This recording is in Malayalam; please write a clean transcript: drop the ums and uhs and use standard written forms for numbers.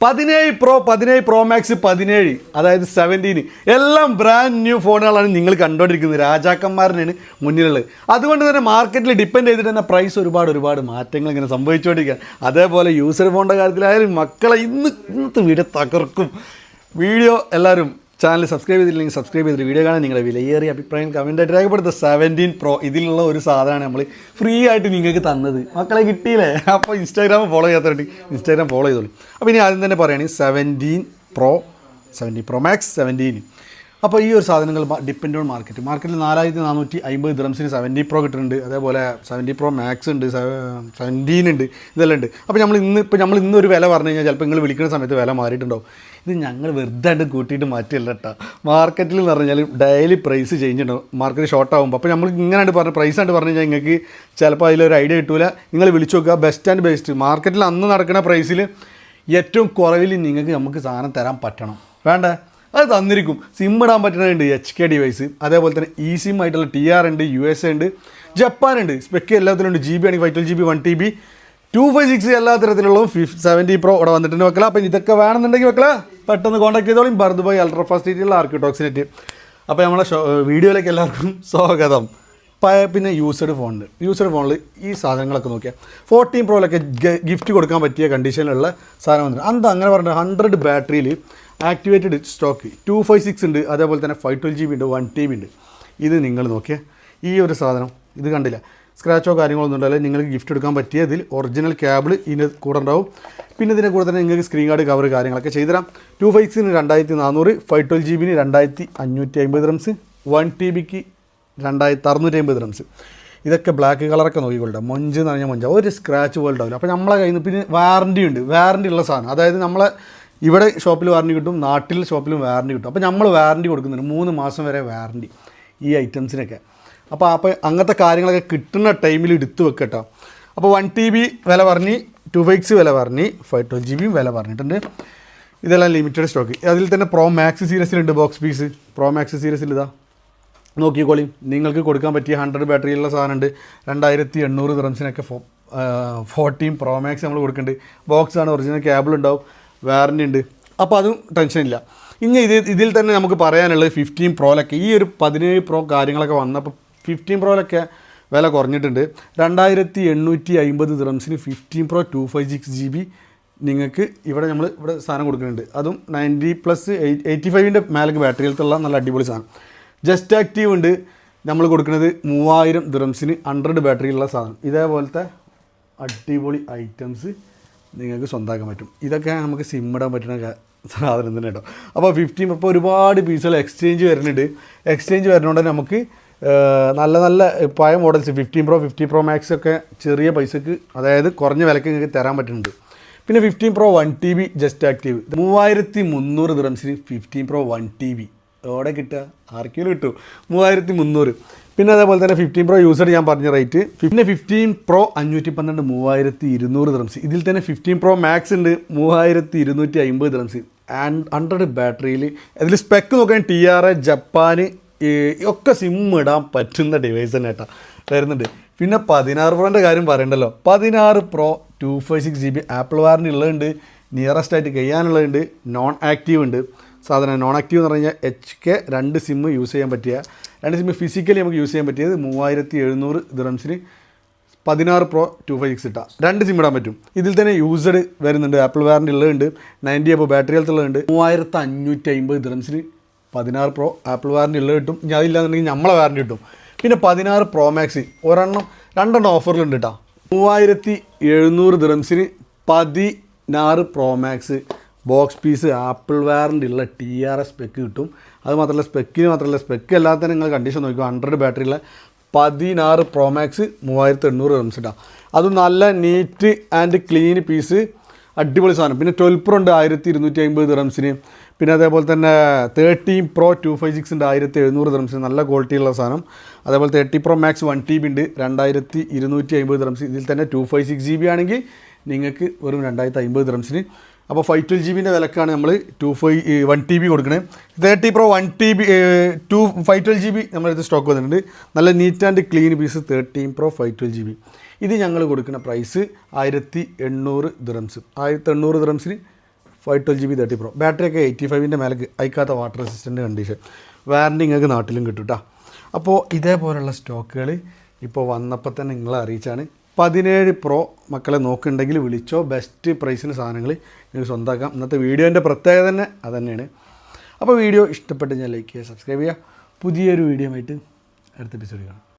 17 Pro Max 17 അതായത് 17 എല്ലാം ബ്രാൻഡ് ന്യൂ ഫോണുകളാണ് നിങ്ങൾ കണ്ടുകൊണ്ടിരിക്കുന്നത്. രാജാക്കന്മാരനാണ് മുന്നിലുള്ളത്. അതുകൊണ്ട് തന്നെ മാർക്കറ്റിൽ ഡിപ്പെൻഡ് ചെയ്തിട്ട് തന്നെ പ്രൈസ് ഒരുപാട് മാറ്റങ്ങൾ ഇങ്ങനെ സംഭവിച്ചുകൊണ്ടിരിക്കുകയാണ്. അതേപോലെ യൂസർ ഫോണിൻ്റെ കാര്യത്തിലായാലും മക്കളെ ഇന്നത്തെ വീഡിയോ തകർക്കും. വീഡിയോ എല്ലാവരും ചാനൽ സബ്സ്ക്രൈബ് ചെയ്തില്ലെങ്കിൽ സബ്സ്ക്രൈബ് ചെയ്തിട്ട് വീഡിയോ കാണാൻ നിങ്ങളുടെ വിലയേറിയ അഭിപ്രായം കമൻറ്റായിട്ട് രേഖപ്പെടുത്തുക. 17 Pro ഇതിലുള്ള ഒരു സാധനമാണ് നമ്മൾ ഫ്രീ ആയിട്ട് നിങ്ങൾക്ക് തന്നത്. മക്കളെ കിട്ടിയില്ലേ? അപ്പോൾ ഇൻസ്റ്റാഗ്രാം ഫോളോ ചെയ്യാത്തവരുണ്ട്, ഇൻസ്റ്റാഗ്രാം ഫോളോ ചെയ്തോളൂ. അപ്പോൾ ഇനി ആദ്യം തന്നെ പറയുകയാണെങ്കിൽ 17 Pro Max 17. അപ്പോൾ ഈ ഒരു സാധനങ്ങൾ ഡിപ്പെൻഡ് ഓൺ മാർക്കറ്റിൽ 4450 ദിറംസിന് 70 Pro കിട്ടുന്നുണ്ട്. അതേപോലെ 70 Pro Max ഉണ്ട്, 17 ഉണ്ട്, ഇതെല്ലാം ഉണ്ട്. അപ്പോൾ നമ്മൾ ഇന്നൊരു വില പറഞ്ഞു കഴിഞ്ഞാൽ ചിലപ്പോൾ നിങ്ങൾ വിളിക്കുന്ന സമയത്ത് വില മാറിയിട്ടുണ്ടാവും. ഇത് ഞങ്ങൾ വെറുതെ കൂട്ടിയിട്ട് മാറ്റിയല്ല കേട്ടോ. മാർക്കറ്റിൽ എന്ന് പറഞ്ഞാൽ ഡെയിലി പ്രൈസ് ചേഞ്ച് ഉണ്ടാവും. മാർക്കറ്റ് ഷോർട്ട് ആകുമ്പോൾ അപ്പോൾ നമ്മൾ ഇങ്ങനെ പ്രൈസ് ആയിട്ട് പറഞ്ഞു കഴിഞ്ഞാൽ നിങ്ങൾക്ക് ചിലപ്പോൾ അതിലൊരു ഐഡിയ കിട്ടില്ല. നിങ്ങൾ വിളിച്ചു നോക്കുക. ബെസ്റ്റ് ആൻഡ് ബെസ്റ്റ് മാർക്കറ്റിൽ അന്ന് നടക്കുന്ന പ്രൈസിൽ ഏറ്റവും കുറവിൽ നമുക്ക് സാധനം തരാൻ പറ്റണം. വേണ്ട അത് തന്നിരിക്കും. സിം ഇടാൻ പറ്റുന്നുണ്ട്, HK ഡിവൈസ്. അതേപോലെ തന്നെ ഇ സിം ആയിട്ടുള്ള TR ഉണ്ട്, USA ഉണ്ട്, ജപ്പാൻ ഉണ്ട്. സ്പെക്ക് എല്ലാത്തിലും ഉണ്ട്. GB ആണെങ്കിൽ 512GB 1TB 256 എല്ലാ തരത്തിലുള്ളതും 70 Pro ഇവിടെ വന്നിട്ടുണ്ട് വെക്കല. അപ്പം ഇതൊക്കെ വേണമെന്നുണ്ടെങ്കിൽ വെക്കല പെട്ടെന്ന് കോൺടാക്ട് ചെയ്തോളും. ബർദുബായ് അൾട്രാ ഫാസ്റ്റ് രീതിയിലുള്ള ആർക്കിയോടോക്സിനെറ്റ്. അപ്പോൾ നമ്മളെ വീഡിയോയിലേക്ക് എല്ലാവർക്കും സ്വാഗതം. പിന്നെ യൂസ്ഡ് ഫോണിൽ ഈ സാധനങ്ങളൊക്കെ നോക്കിയാൽ 14 Proയിലൊക്കെ ഗിഫ്റ്റ് കൊടുക്കാൻ പറ്റിയ കണ്ടീഷനിലുള്ള സാധനം വന്നിട്ടുണ്ട്. അങ്ങനെ പറഞ്ഞിട്ട് 100 ബാറ്ററിയിൽ ആക്ടിവേറ്റഡ് സ്റ്റോക്ക് 256 ഉണ്ട്. അതേപോലെ തന്നെ 512GB ഉണ്ട്, 1TB ഉണ്ട്. ഇത് നിങ്ങൾ നോക്കിയാൽ ഈ ഒരു സാധനം ഇത് കണ്ടില്ല, സ്ക്രാച്ചോ കാര്യങ്ങളൊന്നും ഉണ്ടല്ലോ. നിങ്ങൾക്ക് ഗിഫ്റ്റ് എടുക്കാൻ പറ്റിയ ഇതിൽ ഒറിജിനൽ കേബിൾ ഇതിന് കൂടെ ഉണ്ടാവും. പിന്നെ ഇതിനെ കൂടെ തന്നെ നിങ്ങൾക്ക് സ്ക്രീൻ ഗാർഡ് കവർ കാര്യങ്ങളൊക്കെ ചെയ്തുതരാം. 256ന് 2400, 512GBന് 2550 ദിറംസ്, 1TBക്ക് 2650 ദിറംസ്. ഇതൊക്കെ ബ്ലാക്ക് കളറൊക്കെ നോക്കിക്കൊള്ളുക. മൊഞ്ച് എന്ന് പറഞ്ഞാൽ മൊഞ്ച ഒരു സ്ക്രാച്ച് പോലെ ഉണ്ടാവില്ല. അപ്പോൾ നമ്മളെ കയ്യിൽ നിന്ന് പിന്നെ വാറണ്ടി ഉള്ള സാധനം. അതായത് നമ്മളെ ഇവിടെ ഷോപ്പിൽ വാറണ്ടി കിട്ടും, നാട്ടിൽ ഷോപ്പിലും വാറണ്ടി കിട്ടും. അപ്പോൾ നമ്മൾ വാറണ്ടി കൊടുക്കുന്നുണ്ട് 3 മാസം വരെ വാറണ്ടി ഈ ഐറ്റംസിനൊക്കെ. അപ്പോൾ അങ്ങനത്തെ കാര്യങ്ങളൊക്കെ കിട്ടുന്ന ടൈമിൽ എടുത്ത് വെക്കട്ടോ. അപ്പോൾ 1TB വില പറഞ്ഞ്, 256 വില പറഞ്ഞ്, 512GB വില പറഞ്ഞിട്ടുണ്ട്. ഇതെല്ലാം ലിമിറ്റഡ് സ്റ്റോക്ക്. അതിൽ തന്നെ Pro Max സീരീസിലുണ്ട് ബോക്സ് പീസ്. Pro Max സീരീസിൽ ഇതാ നോക്കിക്കോളി. നിങ്ങൾക്ക് കൊടുക്കാൻ പറ്റിയ 100 ബാറ്ററിയുള്ള സാധനമുണ്ട്. 2800 ദിറംസിനൊക്കെ 14 Pro Max നമ്മൾ കൊടുക്കുന്നുണ്ട്. ബോക്സാണ്, ഒറിജിനൽ കേബിൾ ഉണ്ടാവും, വാറണ്ടി ഉണ്ട്. അപ്പോൾ അതും ടെൻഷനില്ല. ഇനി ഇതിൽ തന്നെ നമുക്ക് പറയാനുള്ളത് 15 Proയിലൊക്കെ ഈ ഒരു 17 Pro കാര്യങ്ങളൊക്കെ വന്നപ്പോൾ 15 Proയിലൊക്കെ വില കുറഞ്ഞിട്ടുണ്ട്. 2850 ദിറംസിന് 15 Pro 256GB നിങ്ങൾക്ക് ഇവിടെ സാധനം കൊടുക്കുന്നുണ്ട്. അതും 90+85ൻ്റെ മേലേക്ക് ബാറ്ററിയിലത്തുള്ള നല്ല അടിപൊളി സാധനം. ജസ്റ്റ് ആക്റ്റീവ് ഉണ്ട് നമ്മൾ കൊടുക്കുന്നത് 3000 ദിറംസിന് 100 ബാറ്ററിയുള്ള സാധനം. ഇതേപോലത്തെ അടിപൊളി ഐറ്റംസ് നിങ്ങൾക്ക് സ്വന്തമാക്കാൻ പറ്റും. ഇതൊക്കെ നമുക്ക് സിം ഇടാൻ പറ്റുന്ന സാധനം തന്നെ കേട്ടോ. അപ്പോൾ 15 ഇപ്പോൾ ഒരുപാട് പീസുകൾ എക്സ്ചേഞ്ച് വരുന്നുണ്ട്. എക്സ്ചേഞ്ച് വരുന്നതുകൊണ്ട് നമുക്ക് നല്ല പഴയ മോഡൽസ് 15 Pro 50 Pro Max ഒക്കെ ചെറിയ പൈസക്ക്, അതായത് കുറഞ്ഞ വിലക്ക് നിങ്ങൾക്ക് തരാൻ പറ്റുന്നുണ്ട്. പിന്നെ 15 Pro 1TB just active 3300 ദിറംസിന് 15 Pro 1TB എവിടെ കിട്ടുക? ആർക്കെങ്കിലും കിട്ടും 3300. പിന്നെ അതേപോലെ തന്നെ 15 Pro യൂസഡ് ഞാൻ പറഞ്ഞ റേറ്റ്. പിന്നെ 15 Pro 512 3200 ദിറംസ്. ഇതിൽ തന്നെ 15 Pro Max ഉണ്ട് 3250 ദിറംസ്. 100 ബാറ്ററിയിൽ അതിൽ സ്പെക്ക് നോക്കാൻ TR, ജപ്പാൻ ഒക്കെ സിം ഇടാൻ പറ്റുന്ന ഡിവൈസ് തന്നെ കേട്ടോ വരുന്നുണ്ട്. പിന്നെ 16 Proൻ്റെ കാര്യം പറയണ്ടല്ലോ. 16 Pro 256GB ആപ്പിൾ വാറണ്ടി ഉള്ളതുണ്ട്, നിയറസ്റ്റ് ആയിട്ട് കഴിയാനുള്ളതുണ്ട്, നോൺ ആക്റ്റീവ് ഉണ്ട്. സാധനം നോൺ ആക്റ്റീവ് എന്ന് പറഞ്ഞു കഴിഞ്ഞാൽ HK 2 സിം യൂസ് ചെയ്യാൻ പറ്റിയ 2 സിം ഫിസിക്കലി നമുക്ക് യൂസ് ചെയ്യാൻ പറ്റിയത് 3700 ദിറംസിന് 16 Pro 256 ഇട്ടാൽ 2 സിം ഇടാൻ പറ്റും. ഇതിൽ തന്നെ യൂസഡ് വരുന്നുണ്ട്, ആപ്പിൾ വാറണ്ടി ഉള്ളതുണ്ട്, 90 അപ്പോൾ ബാറ്ററി ഹെൽത്തുള്ളതുണ്ട്. 3550 ദിറംസിന് 16 Pro ആപ്പിൾ വാറണ്ടി ഉള്ളത് കിട്ടും. ഇനി അതില്ലാന്നുണ്ടെങ്കിൽ നമ്മളെ വാറണ്ടി കിട്ടും. പിന്നെ 16 Pro Max 2 ഓഫറിലുണ്ട് കേട്ടോ. 3700 ദിറംസിന് 16 Pro Max box piece Apple warranty ഉള്ള TR സ്പെക്ക് കിട്ടും. അത് മാത്രമല്ല സ്പെക്ക് അല്ലാതെ തന്നെ നിങ്ങൾ കണ്ടീഷൻ നോക്കുക. 100 ബാറ്ററിയുള്ള 16 Pro Max 3800 ദിറംസ് ഇട്ടാം. അത് നല്ല നീറ്റ് ആൻഡ് ക്ലീൻ പീസ്, അടിപൊളി സാധനം. പിന്നെ 12 Pro ഉണ്ട് 1250 ദിറംസിന്. പിന്നെ അതേപോലെ തന്നെ 13 Pro 256 ഉണ്ട് 1700 ദിറംസിന്, നല്ല ക്വാളിറ്റിയുള്ള സാധനം. അതേപോലെ 30 Pro Max 1TB ഉണ്ട് 2250 ദിറംസ്. ഇതിൽ തന്നെ 256GB ആണെങ്കിൽ നിങ്ങൾക്ക് വെറും 2050 ദിറംസിന്. അപ്പോൾ 512GBൻ്റെ വിലക്കാണ് നമ്മൾ 1TB കൊടുക്കുന്നത്. 30 Pro 1TB 512GB നമ്മളടുത്ത് സ്റ്റോക്ക് വന്നിട്ടുണ്ട്. നല്ല neat and clean piece 13 Pro 512GB. ഇത് ഞങ്ങൾ കൊടുക്കുന്ന പ്രൈസ് 1800 ദിറംസ്. 1800 ദിറംസിന് 512GB 30 Pro. ബാറ്ററിയൊക്കെ 85ൻ്റെ മേലെ അയക്കാത്ത വാട്ടർ റെസിസ്റ്റൻ്റ് കണ്ടീഷൻ. വാറണ്ടി നിങ്ങൾക്ക് നാട്ടിലും കിട്ടും കേട്ടോ. അപ്പോൾ ഇതേപോലുള്ള സ്റ്റോക്കുകൾ ഇപ്പോൾ വന്നപ്പോൾ തന്നെ നിങ്ങളെ അറിയിച്ചാണ്. 17 Pro മക്കളെ നോക്കുന്നുണ്ടെങ്കിൽ വിളിച്ചോ. ബെസ്റ്റ് പ്രൈസിന് സാധനങ്ങൾ നിങ്ങൾക്ക് സ്വന്തമാക്കാം. ഇന്നത്തെ വീഡിയോൻ്റെ പ്രത്യേകത തന്നെ അതുതന്നെയാണ്. അപ്പോൾ വീഡിയോ ഇഷ്ടപ്പെട്ട് ഞാൻ ലൈക്ക് ചെയ്യുക, സബ്സ്ക്രൈബ് ചെയ്യുക. പുതിയൊരു വീഡിയോ ആയിട്ട് അടുത്ത എപ്പിസോഡിൽ കാണാം.